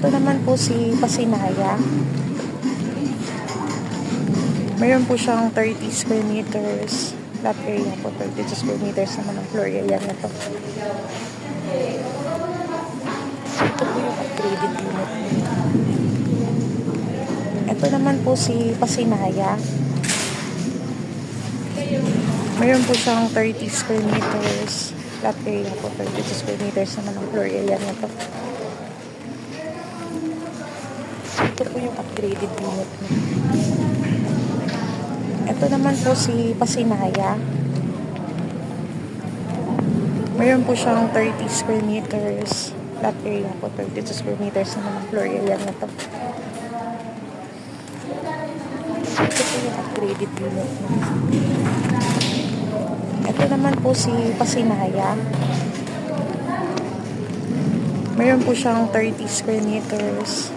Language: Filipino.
Ito naman po si Pasinaya. Mayroon po siyang 30 square meters. Lot area po, 32 square meters naman ang floor area nito. Ito po yung upgraded unit. Ito naman po si Pasinaya. Mayroon po siyang 30 square meters. Lot area po, 32 square meters naman ang floor area nito. Ito po yung upgraded unit. Ito naman po si Pasinaya. Mayroon po siyang 30 square meters. Lot area po, 32 square meters naman ang floor area nito. Ito po yung upgraded unit. Ito naman po si Pasinaya. Mayroon po siyang 30 square meters.